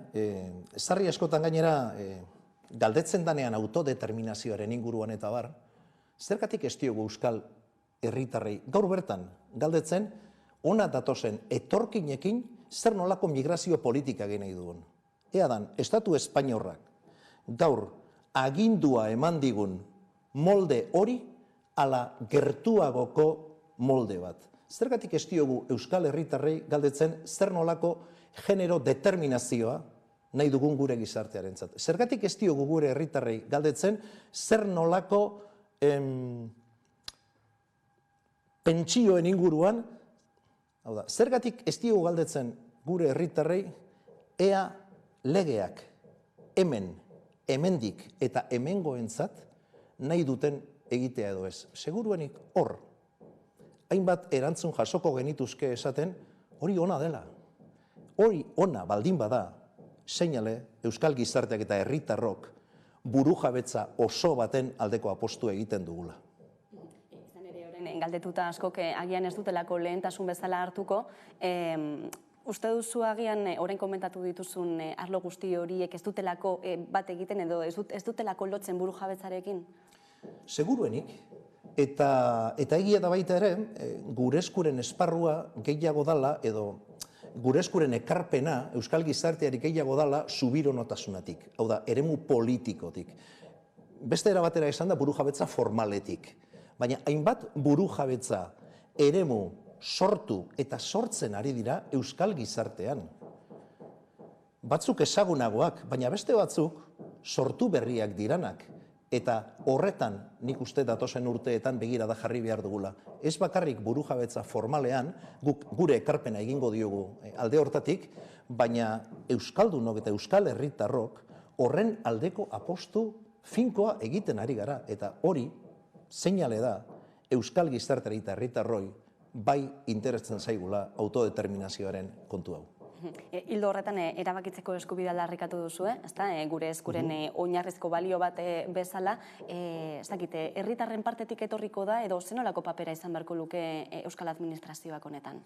sarri askotan gainera, galdetzen danean autodeterminazioaren inguruan eta bar, zergatik ez diogu Euskal herritarrei gaur bertan galdetzen, ona datozen etorkinekin zer nolako migrazio politika egin nahi dugun. Ea dan, Estatu Espainiorrak gaur agindua eman digun molde hori ala gertuagoko molde bat. Zergatik ez diogu Euskal herritarrei galdetzen zer nolako genero determinazioa nahi dugun gure gizartearentzat. Zergatik ez diogu gure herritarrei galdetzen zer nolako pentsioen inguruan, hau da, zergatik ez diogu galdetzen gure herritarrei ea legeak hemen, hemendik eta hemengoentzat nahi duten egitea edo ez. Seguruenik hor, hainbat erantzun jasoko genituzke esaten, hori ona dela. Hori ona baldin bada, seinale Euskal Gizarteak eta herritarrok burujabetza oso baten aldeko apostu egiten dugula. Izan ere horren galdetuta askok agian ez dutelako lehentasun bezala hartuko, uste duzu agian orain komentatu dituzun arlo guzti horiek ez dutelako bat egiten edo ez dutelako lotzen burujabetzarekin? Seguruenik, eta egia da baita ere, gure eskuren esparrua gehiago dala, edo gure eskuren ekarpena Euskal Gizarteari gehiago dala subiranotasunatik, hau da, eremu politikotik. Beste era batera esan da burujabetza formaletik, baina hainbat burujabetza eremu sortu eta sortzen ari dira Euskal Gizartean. Batzuk ezagunagoak, baina beste batzuk sortu berriak diranak. Eta horretan nik uste datozen urteetan begirada jarri behar dugula. Ez bakarrik burujabetza formalean, gure ekarpena egingo diogu alde hortatik, baina Euskaldunok eta Euskal herritarrok horren aldeko apostu finkoa egiten ari gara. Eta hori, seinale da, Euskal Gizarteari eta herritarroi bai interestzen zaigula autodeterminazioaren kontu hau. Hildo horretan erabakitzeko eskubidea aldarrikatu duzu, gure eskuren oinarrizko balio bat bezala, herritarren partetik etorriko da edo zenolako papera izan beharko luke Euskal Administrazioak honetan?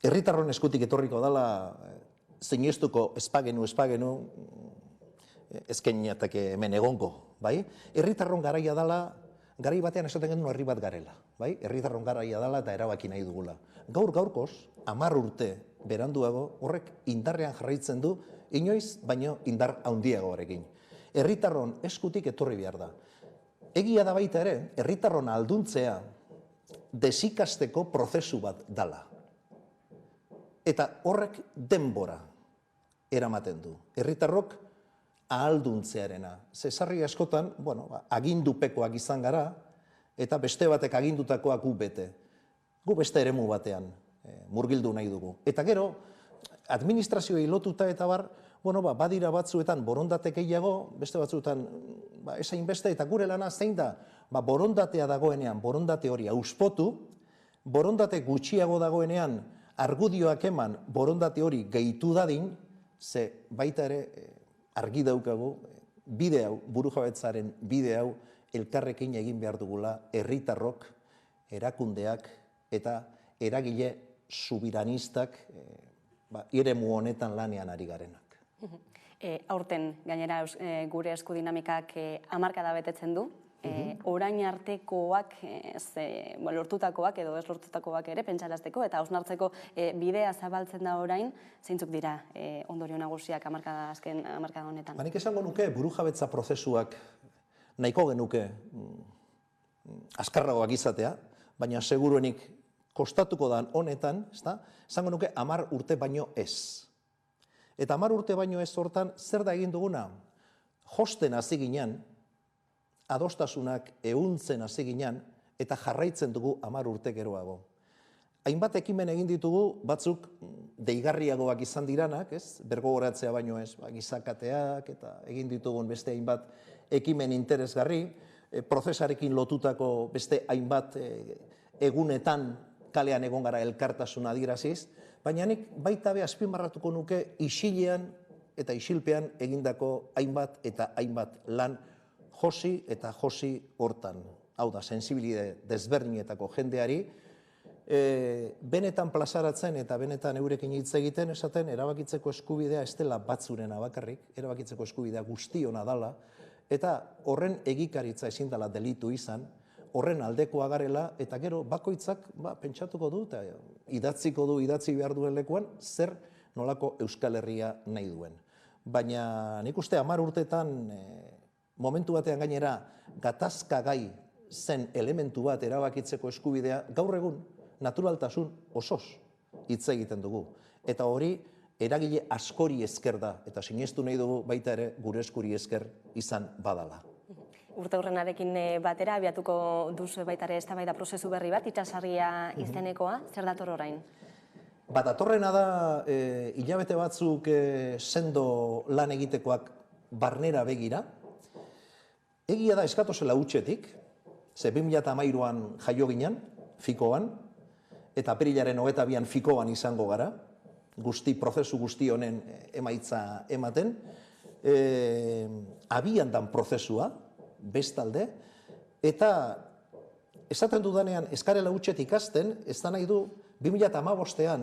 Herritarron eskutik etorriko dala zeinestuko espagenu, ezkeniatake hemen egongo, bai? Herritarron garaia dala, garai batean esaten genuen herri bat garela, bai? Herritarron garaia dala eta erabaki nahi dugula. Gaurkoz, 10 urte beranduago, horrek indarrean jarraitzen du, inoiz baino indar handiagoarekin. Herritarron eskutik etorri behar da. Egia da baita ere, herritarron alduntzea desikasteko prozesu bat dala. Eta horrek denbora eramaten du. Herritarrok ahalduntzearena. Sarri askotan, agindupekoak izan gara, eta beste batek agindutakoak gu bete. Gu beste eremu batean murgildu nahi dugu. Eta gero, administrazioei lotuta eta bar, badira batzuetan borondate gehiago, beste batzuetan esain beste, eta gure lana zein da, borondatea dagoenean, borondate hori auspotu, borondate gutxiago dagoenean, argudioak eman borondate hori gehitu dadin, ze baita ere argi daukagu, bide hau, burujabetzaren bide hau, elkarrekin egin behar dugula, herritarrok, erakundeak eta eragile subiranistak eremu honetan lanean ari garenak. Aurten, gainera, gure eskudinamikak hamarkada betetzen du, orain artekoak, lortutakoak edo ez lortutakoak ere, pentsarazteko eta hausnartzeko bidea zabaltzen da orain, zeintzuk dira ondorio nagusiak azken hamarkada honetan? Nik esango nuke burujabetza prozesuak nahiko genuke azkarragoak izatea, baina seguruenik kostatuko dan honetan, esango nuke 10 urte baino ez. Eta 10 urte baino ez hortan, zer da egin duguna? Josten hasi ginen, adostasunak ehuntzen hasi ginen, eta jarraitzen dugu 10 urte geroago. Hainbat ekimen egin ditugu, batzuk deigarriagoak izan diranak, bergogoratzea baino ez, gizakateak, eta egin ditugun beste hainbat ekimen interesgarri, prozesarekin lotutako beste hainbat egunetan kalean egon gara elkartasun adieraziz, baina nik baita be azpimarratuko nuke isilean eta isilpean egindako hainbat eta hainbat lan josi eta josi hortan. Hau da, sensibilide desberdinetako jendeari, benetan plazaratzen eta benetan eurekin hitz egiten esaten erabakitzeko eskubidea ez dela batzurena bakarrik, erabakitzeko eskubidea guztiona dala, eta horren egikaritza ezin dela delitu izan, horren aldekoa garela, eta gero bakoitzak pentsatuko du, eta idatziko du, idatzi behar duen lekuan, zer nolako Euskal Herria nahi duen. Baina nik uste 10 urtetan, momentu batean gainera, gatazkagai zen elementu bat erabakitzeko eskubidea, gaur egun, naturaltasun osoz hitz egiten dugu. Eta hori, eragile askori esker da, eta sinestu nahi dugu baita ere gure eskuri esker izan badala. Urte hurrenarekin batera, abiatuko duzu baita ere eztabaida prozesu berri bat, itsasargia izenekoa, zer dator orain? Datorrena da, hilabete batzuk sendo lan egitekoak barnera begira. Egia da eskatozela hutsetik, ze 2013an jaio ginen, Fikoan, eta apirilaren 22an Fikoan izango gara, prozesu guzti honen emaitza ematen, abian dan prozesua, bestalde, eta esaten dudanean eskarela hutsetik ikasten, ez da nahi du 2015an,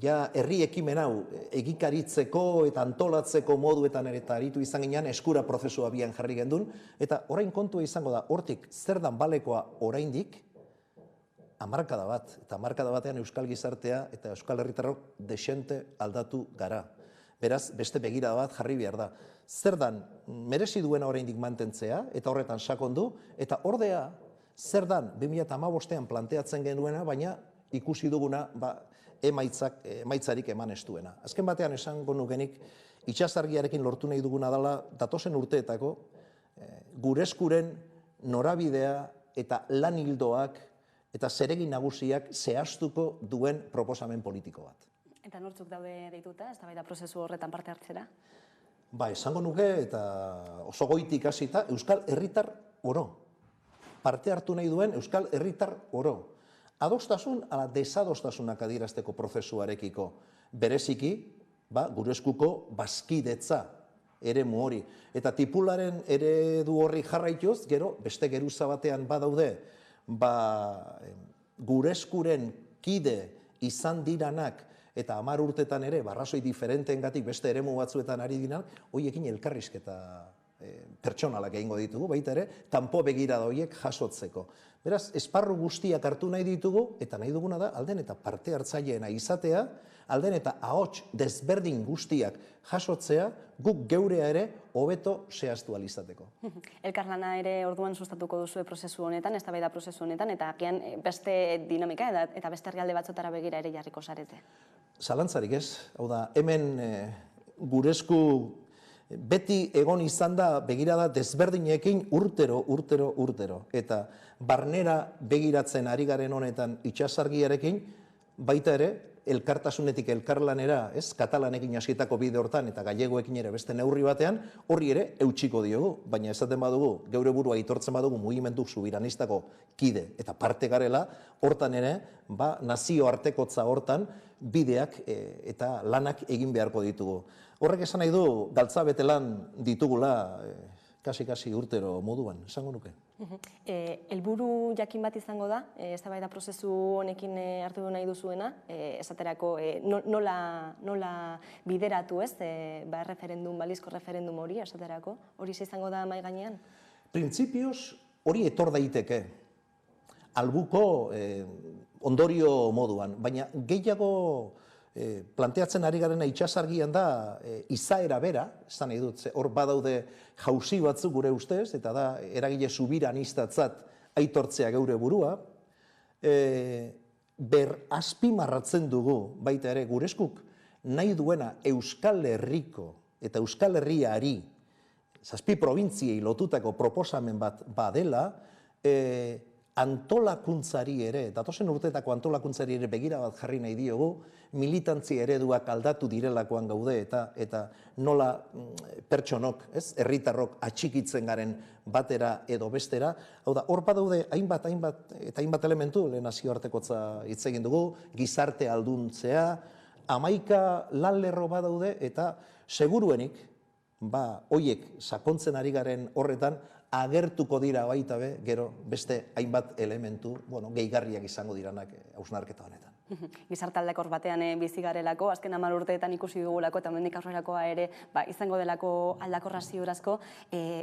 ja herri ekimen hau egikaritzeko eta antolatzeko moduetan ere eta aritu izan ginen eskura prozesua abian jarri gendun, eta orain kontua izango da, hortik zer dan balekoa oraindik, hamarkada bat, eta hamarkada batean euskal gizartea eta euskal herritarrok desente aldatu gara. Beraz, beste begirada bat jarri behar da. Zer dan, merezi duena oraindik mantentzea, eta horretan sakondu, eta ordea, zer dan, 2015an planteatzen genuena, baina ikusi duguna emaitzarik eman ez duena. Azken batean esango nukenik, itsasargiarekin lortu nahi duguna dela, datozen urteetako, gure eskuren norabidea eta lan ildoak eta zeregin nagusiak zehaztuko duen proposamen politiko bat. Eta nortzuk daude deituta, eztabaida prozesu horretan parte hartzera? Esango nuke eta oso goitik hasita euskal herritar oro. Parte hartu nahi duen euskal herritar oro. Adostasun ala desadostasunak adierazteko prozesuarekiko. Bereziki, gure eskuko bazkidetza eremu hori. Eta tipularen eredu horri jarraituz, gero, beste geruza batean badaude, gure eskuren kide izan diranak eta 10 urtetan ere, barrazoi diferenteengatik beste eremu batzuetan ari dinak, hoiekin elkarrizketa pertsonalak egingo ditugu, baita ere, kanpo begirada horiek jasotzeko. Beraz, esparru guztiak hartu nahi ditugu, eta nahi duguna da, alden eta parte hartzaileena izatea, alden eta ahots desberdin guztiak jasotzea, guk geurea ere hobeto zehaztu alizateko. Elkarlana ere orduan sustatuko duzue prozesu honetan, eztabaida prozesu honetan, eta agian beste dinamika eta beste herrialde batzotara begira ere jarriko zarete. Zalantzarik ez, hau da, hemen gure esku beti egon izan da begirada desberdinekin urtero. Eta barnera begiratzen ari garen honetan itsasargiarekin, baita ere, elkartasunetik elkarlanera, ez, katalanekin hasitako bide hortan eta gallegoekin ere beste neurri batean, horri ere eutxiko diogu, baina esaten badugu, geure burua aitortzen badugu mugimendu subiranistako kide eta parte garela, hortan ere, nazioartekotza hortan bideak eta lanak egin beharko ditugu. Horrek esan nahi du, galtzabete lan ditugula, kasi urtero moduan, esango nuke. Helburu jakin bat izango da, eztabaida prozesu honekin hartu nahi duzuena, esaterako nola bideratu ez, balizko referendum hori, esaterako, hori izango da mai gainean? Printzipioz hori etor daiteke, albuko ondorio moduan, baina gehiago planteatzen ari garena itsasargian da izaera bera, esan nahi dut, hor badaude jauzi batzuk gure ustez, eta da eragile subiranistatzat aitortzea geure burua, azpimarratzen dugu baita ere gure eskuk nahi duena Euskal Herriko eta Euskal Herriari, 7 probintziei lotutako proposamen bat badela, antolakuntzari ere, datozen urteetako antolakuntzari ere begira bat jarri nahi diogu, militantzia ereduak aldatu direlakoan gaude eta nola pertsonok, herritarrok atxikitzen garen batera edo bestera. Hau da, hor badaude hainbat elementu, lehen nazioartekotza hitz egin dugu, gizarte alduntzea, 11 lan lerro badaude eta seguruenik, hoiek sakontzen ari garen horretan, agertuko dira baita be, gero beste hainbat elementu, gehigarriak izango diranak hausnarketa honetan. Gizarte aldakor batean bizi garelako, azken 10 urteetan ikusi dugulako eta hemendik aurrerakoa ere izango delako aldakorra ziurazko.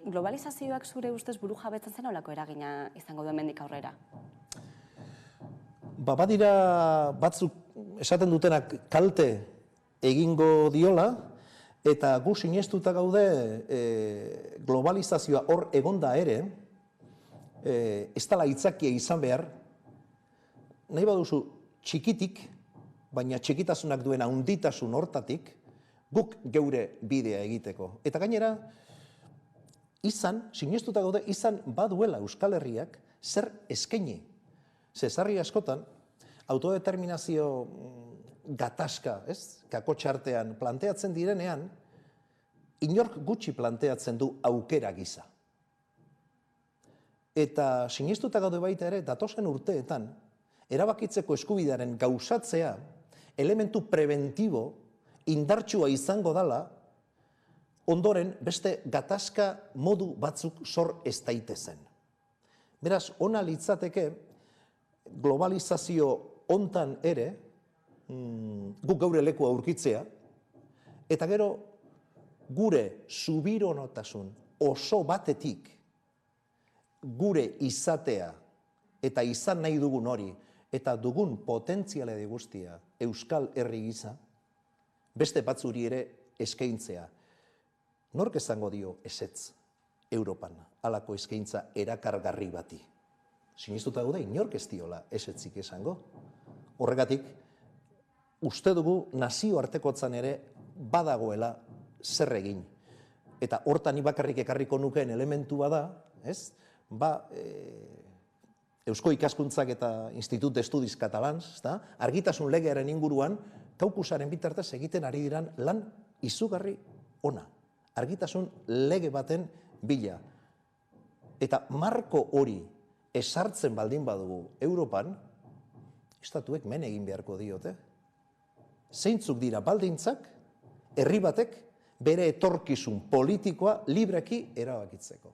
Globalizazioak zure ustez buru jabetzen zen olako eragina izango du hemendik aurrera? Badira batzuk esaten dutenak kalte egingo diola, eta gu sinestuta gaude globalizazioa hor egonda ere, ez dela aitzakia izan behar, nahi baduzu txikitik, baina txikitasunak duen handitasun hortatik, guk geure bidea egiteko. Eta gainera, sinestuta gaude, izan baduela Euskal Herriak zer eskaini. Sarri askotan, autodeterminazio gatazka, kakotxartean planteatzen direnean, inork gutxi planteatzen du aukera gisa. Eta sinestuta gaude baita ere, datozen urteetan, erabakitzeko eskubidearen gauzatzea, elementu preventibo, indartsua izango dala, ondoren beste gatazka modu batzuk sor ez daitezen. Beraz, ona litzateke, globalizazio hontan ere, guk gaur lekua aurkitzea, eta gero gure subironotasun oso batetik gure izatea eta izan nahi dugun hori eta dugun potentziale guztia Euskal Herri gisa, beste batzuri ere eskaintzea. Nork esango dio ezetz Europan halako eskaintza erakargarri bati? Sinestuta gaude inork ez diola ezetzik esango. Horregatik, uste dugu nazioartekotzan ere badagoela zer egin. Eta hortan bakarrik ekarriko nukeen elementu bada, Eusko Ikaskuntzak eta Institut d'Estudis Catalans, argitasun legearen inguruan, Kaukusaren bitartez egiten ari diran lan izugarri ona. Argitasun lege baten bila. Eta marko hori esartzen baldin badugu Europan, estatuek men egin beharko diote. Zeintzuk dira baldintzak, herri batek bere etorkizun politikoa libreki erabakitzeko.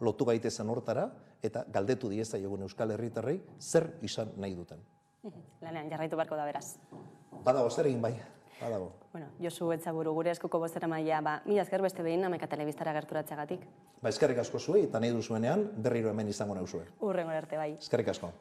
Lotu gaitezen hortara eta galdetu diezaiogun Euskal Herritarrei zer izan nahi duten. Lanean, jarraitu beharko da beraz. Badago, zer egin bai, badago. Josu Etzaburu, gure eskuko bozeramailea, mila esker beste behin Hamaika Telebistara gerturatzeagatik. Eskerrik asko zuei eta nahi duzuenean berriro hemen izango nauzue. Hurrengo arte bai. Eskerrik asko.